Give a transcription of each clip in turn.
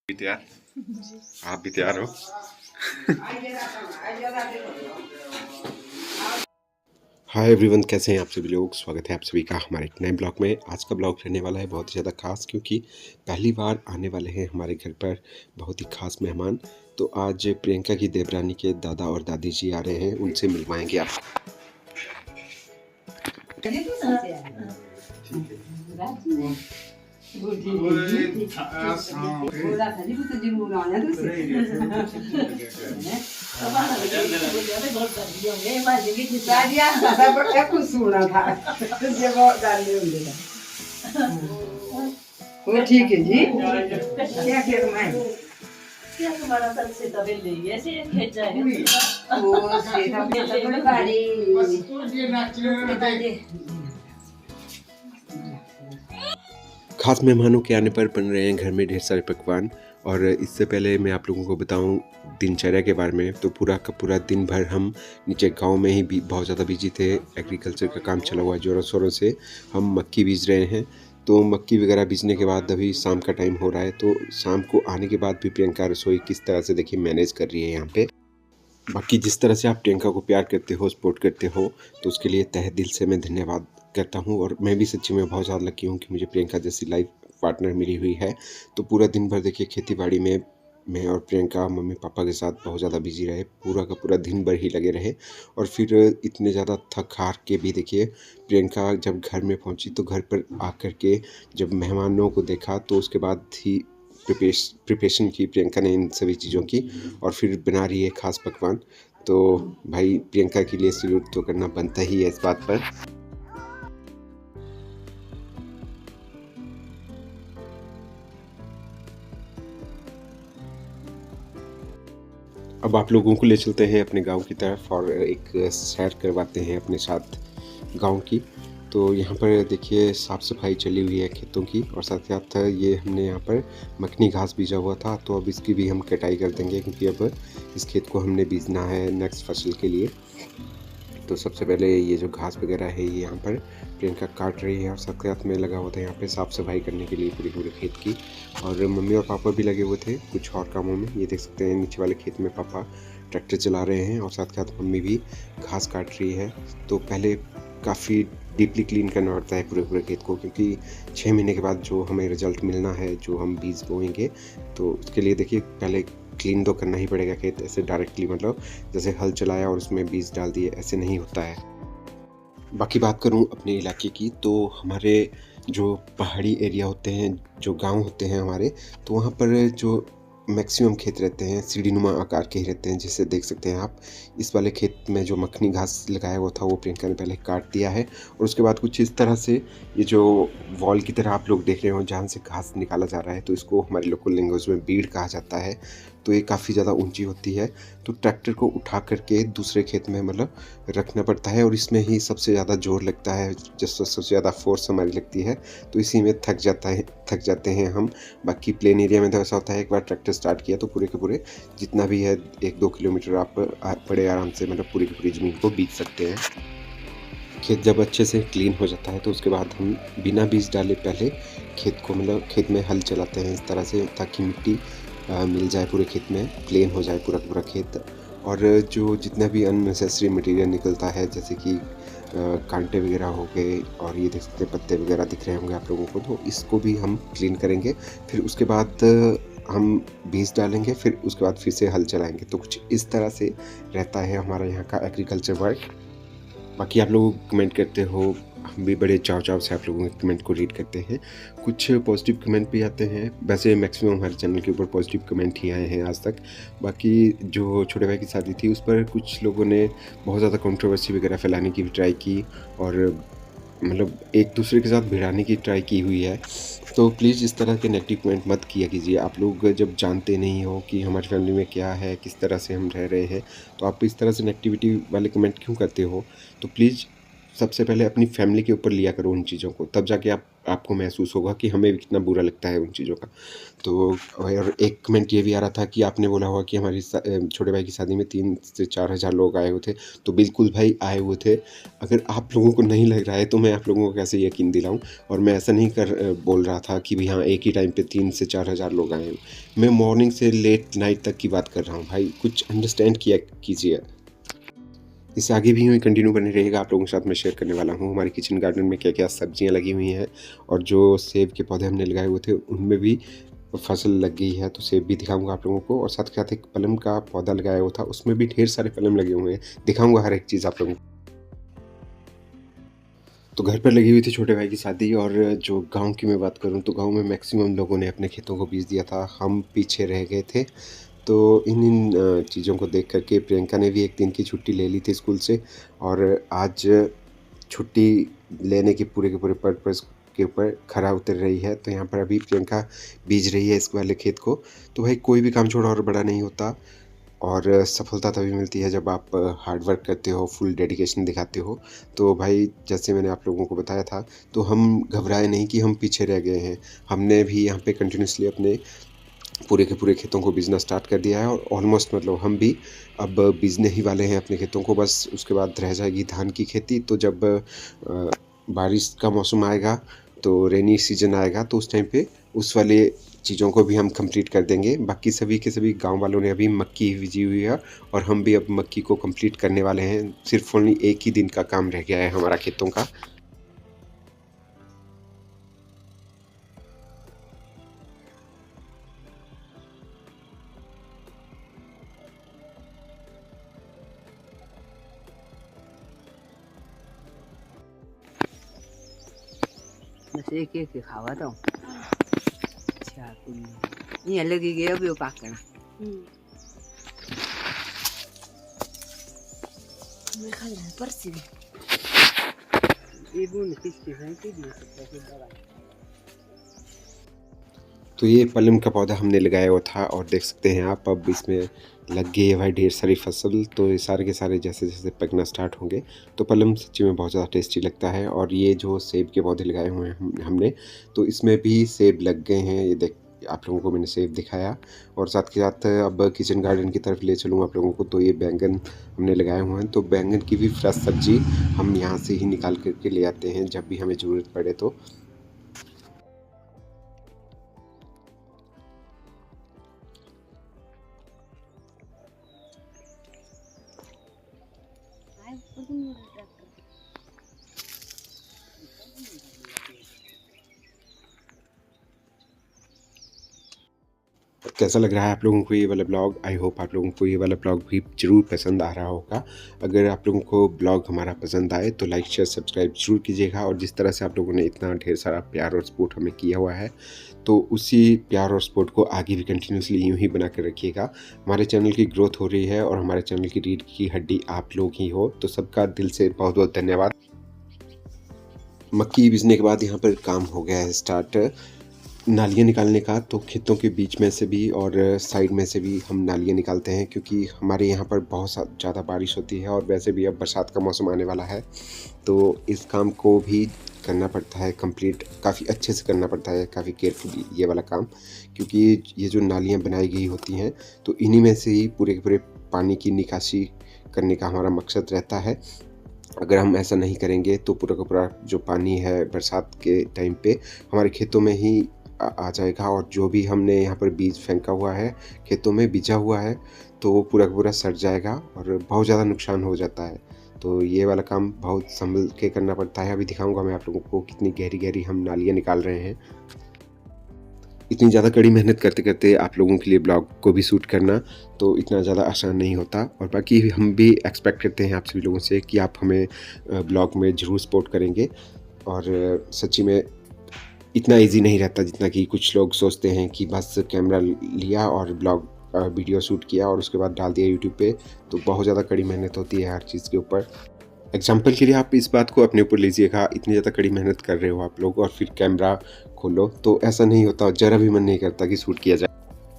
भी तैयार। आप भी तैयार हो? हाय एवरीवन, कैसे हैं आप सभी लोग। स्वागत है आप सभी का हमारे एक नए ब्लॉग में। आज का ब्लॉग रहने वाला है बहुत ही ज़्यादा खास, क्योंकि पहली बार आने वाले हैं हमारे घर पर बहुत ही खास मेहमान। तो आज प्रियंका की देवरानी के दादा और दादी जी आ रहे हैं, उनसे मिलवाएंगे आप। ठीक है जी। क्या क्या तुम्हारा सर से तबे ले ऐसे खेच जाएगा वो से हम बड़ी बाड़ी खास मेहमानों के आने पर बन रहे हैं घर में ढेर सारे पकवान। और इससे पहले मैं आप लोगों को बताऊं दिनचर्या के बारे में, तो पूरा का पूरा दिन भर हम नीचे गांव में ही भी बहुत ज़्यादा बिजी थे। एग्रीकल्चर का काम चला हुआ है ज़ोरों शोरों से। हम मक्की बीज रहे हैं, तो मक्की वगैरह बीजने के बाद अभी शाम का टाइम हो रहा है। तो शाम को आने के बाद भी प्रियंका रसोई किस तरह से देखिए मैनेज कर रही है यहाँ पे। बाकी जिस तरह से आप प्रियंका को प्यार करते हो, सपोर्ट करते हो, तो उसके लिए तहे दिल से मैं धन्यवाद करता हूँ। और मैं भी सच्ची में बहुत ज़्यादा लकी हूँ कि मुझे प्रियंका जैसी लाइफ पार्टनर मिली हुई है। तो पूरा दिन भर देखिए खेती बाड़ी में मैं और प्रियंका मम्मी पापा के साथ बहुत ज़्यादा बिजी रहे, पूरा का पूरा दिन भर ही लगे रहे। और फिर इतने ज़्यादा थक हार के भी देखिए प्रियंका जब घर में पहुंची, तो घर पर आकर के जब मेहमानों को देखा, तो उसके बाद ही प्रिपरेशन की प्रियंका ने इन सभी चीज़ों की, और फिर बना रही है खास पकवान। तो भाई प्रियंका के लिए सैल्यूट तो करना बनता ही है इस बात पर। अब आप लोगों को ले चलते हैं अपने गांव की तरफ और एक सैर करवाते हैं अपने साथ गांव की। तो यहाँ पर देखिए साफ़ सफाई चली हुई है खेतों की, और साथ ही साथ ये हमने यहाँ पर मखनी घास बीजा हुआ था, तो अब इसकी भी हम कटाई कर देंगे, क्योंकि अब इस खेत को हमने बीजना है नेक्स्ट फसल के लिए। तो सबसे पहले ये जो घास वगैरह है ये यहाँ पर प्रियंका काट रही है, और साथ साथ में लगा हुआ था यहाँ पे साफ़ सफाई करने के लिए पूरे खेत की। और मम्मी और पापा भी लगे हुए थे कुछ और कामों में। ये देख सकते हैं नीचे वाले खेत में पापा ट्रैक्टर चला रहे हैं, और साथ साथ मम्मी भी घास काट रही है। तो पहले काफ़ी डीपली क्लीन करना पड़ता है पूरे खेत को, क्योंकि 6 महीने के बाद जो हमें रिजल्ट मिलना है, जो हम बीज बोएंगे, तो उसके लिए देखिए पहले क्लीन तो करना ही पड़ेगा खेत। ऐसे डायरेक्टली मतलब जैसे हल चलाया और उसमें बीज डाल दिए, ऐसे नहीं होता है। बाकी बात करूं अपने इलाके की, तो हमारे जो पहाड़ी एरिया होते हैं, जो गांव होते हैं हमारे, तो वहाँ पर जो मैक्सिमम खेत रहते हैं सीढ़ीनुमा आकार के ही रहते हैं। जैसे देख सकते हैं आप, इस वाले खेत में जो मखनी घास लगाया हुआ था वो प्रियंका ने पहले काट दिया है, और उसके बाद कुछ इस तरह से ये जो वॉल की तरह आप लोग देख रहे हो जहाँ से घास निकाला जा रहा है, तो इसको हमारे लोकल लैंग्वेज में बीड़ कहा जाता है। तो ये काफ़ी ज़्यादा ऊंची होती है, तो ट्रैक्टर को उठा करके दूसरे खेत में मतलब रखना पड़ता है, और इसमें ही सबसे ज़्यादा जोर लगता है, जिससे सबसे ज़्यादा फोर्स हमारी लगती है। तो इसी में थक जाते हैं हम। बाकी प्लेन एरिया में तो ऐसा होता है, एक बार ट्रैक्टर स्टार्ट किया तो पूरे के पूरे जितना भी है 1-2 किलोमीटर आप बड़े आराम से मतलब पूरी की पूरी ज़मीन को बीत सकते हैं। खेत जब अच्छे से क्लीन हो जाता है, तो उसके बाद हम बिना बीज डाले पहले खेत को मतलब खेत में हल चलाते हैं इस तरह से, ताकि मिट्टी मिल जाए पूरे खेत में, प्लेन हो जाए पूरा खेत। और जो जितना भी अननेसेसरी मटेरियल निकलता है, जैसे कि कांटे वगैरह हो गए, और ये देख सकते हैं पत्ते वगैरह दिख रहे होंगे आप लोगों को, तो इसको भी हम क्लीन करेंगे। फिर उसके बाद हम बीज डालेंगे, फिर उसके बाद फिर से हल चलाएंगे। तो कुछ इस तरह से रहता है हमारा यहाँ का एग्रीकल्चर वर्क। बाकी आप लोग कमेंट करते हो, हम भी बड़े चाव से आप लोगों के कमेंट को रीड करते हैं। कुछ पॉजिटिव कमेंट भी आते हैं, वैसे मैक्सिमम हमारे चैनल के ऊपर पॉजिटिव कमेंट ही आए हैं आज तक। बाकी जो छोटे भाई की शादी थी उस पर कुछ लोगों ने बहुत ज़्यादा कंट्रोवर्सी वगैरह फैलाने की भी ट्राई की, और मतलब एक दूसरे के साथ भिड़ाने की ट्राई की हुई है। तो प्लीज़ इस तरह के नेगेटिव कमेंट मत किया कीजिए। आप लोग जब जानते नहीं हो कि हमारी फैमिली में क्या है, किस तरह से हम रह रहे हैं, तो आप इस तरह से नेगेटिविटी वाले कमेंट क्यों करते हो। तो प्लीज़ सबसे पहले अपनी फैमिली के ऊपर लिया करो उन चीज़ों को, तब जाके आपको महसूस होगा कि हमें भी कितना बुरा लगता है उन चीज़ों का। तो और एक कमेंट ये भी आ रहा था कि आपने बोला होगा कि हमारी छोटे भाई की शादी में 3 से 4 हज़ार लोग आए हुए थे। तो बिल्कुल भाई आए हुए थे। अगर आप लोगों को नहीं लग रहा है तो मैं आप लोगों को कैसे यकीन दिलाऊँ। और मैं ऐसा नहीं बोल रहा था कि भई हाँ, एक ही टाइम पे 3 से 4 हज़ार लोग आए हैं। मैं मॉर्निंग से लेट नाइट तक की बात कर रहा हूँ भाई, कुछ अंडरस्टैंड किया कीजिए। इससे आगे भी यूँ ही कंटिन्यू बने रहिएगा, आप लोगों के साथ मैं शेयर करने वाला हूँ हमारे किचन गार्डन में क्या-क्या सब्जियाँ लगी हुई हैं, और जो सेब के पौधे हमने लगाए हुए थे उनमें भी फसल लग गई है, तो सेब भी दिखाऊँगा आप लोगों को। और साथ के साथ एक पलम का पौधा लगाया हुआ था, उसमें भी ढेर सारे पलम लगे हुए हैं, दिखाऊँगा हर एक चीज़ आप लोगों को। तो घर पर लगी हुई थी छोटे भाई की शादी। और जो गाँव की मैं बात करूँ तो गाँव में मैक्सिमम लोगों ने अपने खेतों को बीज दिया था, हम पीछे रह गए थे। तो इन चीज़ों को देख कर के प्रियंका ने भी 1 दिन की छुट्टी ले ली थी स्कूल से, और आज छुट्टी लेने के पूरे पर्पज़ के ऊपर खरा उतर रही है। तो यहाँ पर अभी प्रियंका बीज रही है इस वाले खेत को। तो भाई कोई भी काम छोटा और बड़ा नहीं होता, और सफलता तभी मिलती है जब आप हार्ड वर्क करते हो, फुल डेडिकेशन दिखाते हो। तो भाई जैसे मैंने आप लोगों को बताया था, तो हम घबराए नहीं कि हम पीछे रह गए हैं। हमने भी यहाँ पे कंटिन्यूअसली अपने पूरे के पूरे खेतों को बीजना स्टार्ट कर दिया है, और ऑलमोस्ट मतलब हम भी अब बीजने ही वाले हैं अपने खेतों को। बस उसके बाद रह जाएगी धान की खेती। तो जब बारिश का मौसम आएगा, तो रेनी सीजन आएगा, तो उस टाइम पे उस वाले चीज़ों को भी हम कंप्लीट कर देंगे। बाकी सभी के सभी गांव वालों ने अभी मक्की बीजी हुई है, और हम भी अब मक्की को कंप्लीट करने वाले हैं। सिर्फ ओनली एक ही दिन का काम रह गया है हमारा खेतों का। बस एक खावा तो अच्छा ये लगी गया भी पाकना। मैं खा रहा परसी ये बुन किसकी है कि नहीं सकता दवा। तो ये पलम का पौधा हमने लगाया हुआ था, और देख सकते हैं आप अब इसमें लग गई है भाई ढेर सारी फसल। तो ये सारे के सारे जैसे जैसे पकना स्टार्ट होंगे, तो पलम सच्ची में बहुत ज़्यादा टेस्टी लगता है। और ये जो सेब के पौधे लगाए हुए हैं हमने, तो इसमें भी सेब लग गए हैं। ये देख, आप लोगों को मैंने सेब दिखाया। और साथ के साथ अब किचन गार्डन की तरफ ले चलूँ आप लोगों को, तो ये बैंगन हमने लगाए हुए हैं। तो बैंगन की भी फ्रेश सब्जी हम यहाँ से ही निकाल करके ले आते हैं जब भी हमें ज़रूरत पड़े। तो कैसा लग रहा है आप लोगों को ये वाला ब्लॉग? आई होप आप लोगों को ये वाला ब्लॉग भी ज़रूर पसंद आ रहा होगा। अगर आप लोगों को ब्लॉग हमारा पसंद आए तो लाइक शेयर सब्सक्राइब ज़रूर कीजिएगा। और जिस तरह से आप लोगों ने इतना ढेर सारा प्यार और सपोर्ट हमें किया हुआ है, तो उसी प्यार और सपोर्ट को आगे भी कंटिन्यूसली यूँ ही बना कर रखिएगा। हमारे चैनल की ग्रोथ हो रही है, और हमारे चैनल की रीढ़ की हड्डी आप लोग ही हो। तो सबका दिल से बहुत बहुत धन्यवाद। मक्की बीजने के बाद यहाँ पर काम हो गया है स्टार्ट नालियाँ निकालने का। तो खेतों के बीच में से भी और साइड में से भी हम नालियाँ निकालते हैं, क्योंकि हमारे यहाँ पर बहुत ज़्यादा बारिश होती है, और वैसे भी अब बरसात का मौसम आने वाला है। तो इस काम को भी करना पड़ता है कंप्लीट, काफ़ी अच्छे से करना पड़ता है, काफ़ी केयरफुली ये वाला काम। क्योंकि ये जो नालियाँ बनाई गई होती हैं, तो इन्हीं में से ही पूरे के पूरे पानी की निकासी करने का हमारा मकसद रहता है। अगर हम ऐसा नहीं करेंगे तो पूरा का पूरा जो पानी है बरसात के टाइम पे हमारे खेतों में ही आ जाएगा, और जो भी हमने यहाँ पर बीज फेंका हुआ है, खेतों में बीजा हुआ है, तो वो पूरा का पूरा सड़ जाएगा और बहुत ज़्यादा नुकसान हो जाता है। तो ये वाला काम बहुत संभल के करना पड़ता है। अभी दिखाऊंगा मैं आप लोगों को कितनी गहरी गहरी हम नालियाँ निकाल रहे हैं। इतनी ज़्यादा कड़ी मेहनत करते करते आप लोगों के लिए ब्लॉग को भी शूट करना तो इतना ज़्यादा आसान नहीं होता। और बाकी हम भी एक्सपेक्ट करते हैं आप सभी लोगों से कि आप हमें ब्लॉग में ज़रूर सपोर्ट करेंगे। और सच्ची में इतना इजी नहीं रहता जितना कि कुछ लोग सोचते हैं कि बस कैमरा लिया और ब्लॉग वीडियो शूट किया और उसके बाद डाल दिया यूट्यूब पे। तो बहुत ज़्यादा कड़ी मेहनत होती है हर चीज़ के ऊपर। एग्जाम्पल के लिए आप इस बात को अपने ऊपर लीजिएगा, इतनी ज़्यादा कड़ी मेहनत कर रहे हो आप लोग और फिर कैमरा खोलो तो ऐसा नहीं होता, ज़रा भी मन नहीं करता कि शूट किया जाए।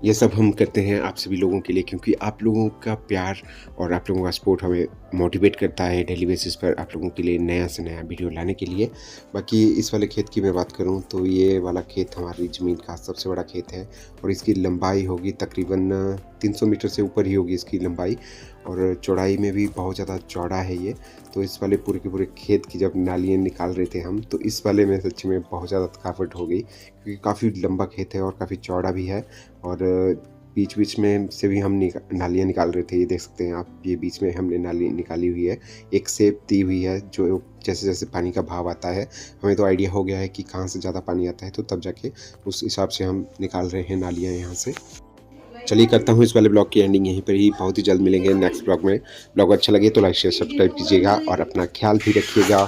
ये सब हम करते हैं आप सभी लोगों के लिए, क्योंकि आप लोगों का प्यार और आप लोगों का सपोर्ट हमें मोटिवेट करता है डेली बेसिस पर आप लोगों के लिए नया से नया वीडियो लाने के लिए। बाकी इस वाले खेत की मैं बात करूं तो ये वाला खेत हमारी ज़मीन का सबसे बड़ा खेत है और इसकी लंबाई होगी तकरीबन 300 मीटर से ऊपर ही होगी इसकी लंबाई, और चौड़ाई में भी बहुत ज़्यादा चौड़ा है ये। तो इस वाले पूरे के पूरे खेत की जब नालियाँ निकाल रहे थे हम, तो इस वाले में सच में बहुत ज़्यादा थकावट हो गई, क्योंकि काफ़ी लंबा खेत है और काफ़ी चौड़ा भी है। और बीच बीच में से भी हम नालियाँ निकाल रहे थे। ये देख सकते हैं आप, ये बीच में हमने नाली निकाली हुई है, एक सेप दी हुई है, जो जैसे जैसे पानी का भाव आता है हमें तो आइडिया हो गया है कि कहाँ से ज़्यादा पानी आता है, तो तब जाके उस हिसाब से हम निकाल रहे हैं नालियाँ यहाँ से। चलिए करता हूँ इस वाले ब्लॉग की एंडिंग यहीं पर ही। बहुत ही जल्द मिलेंगे नेक्स्ट ब्लॉग में। ब्लॉग अच्छा लगे तो लाइक शेयर सब्सक्राइब कीजिएगा और अपना ख्याल भी रखिएगा।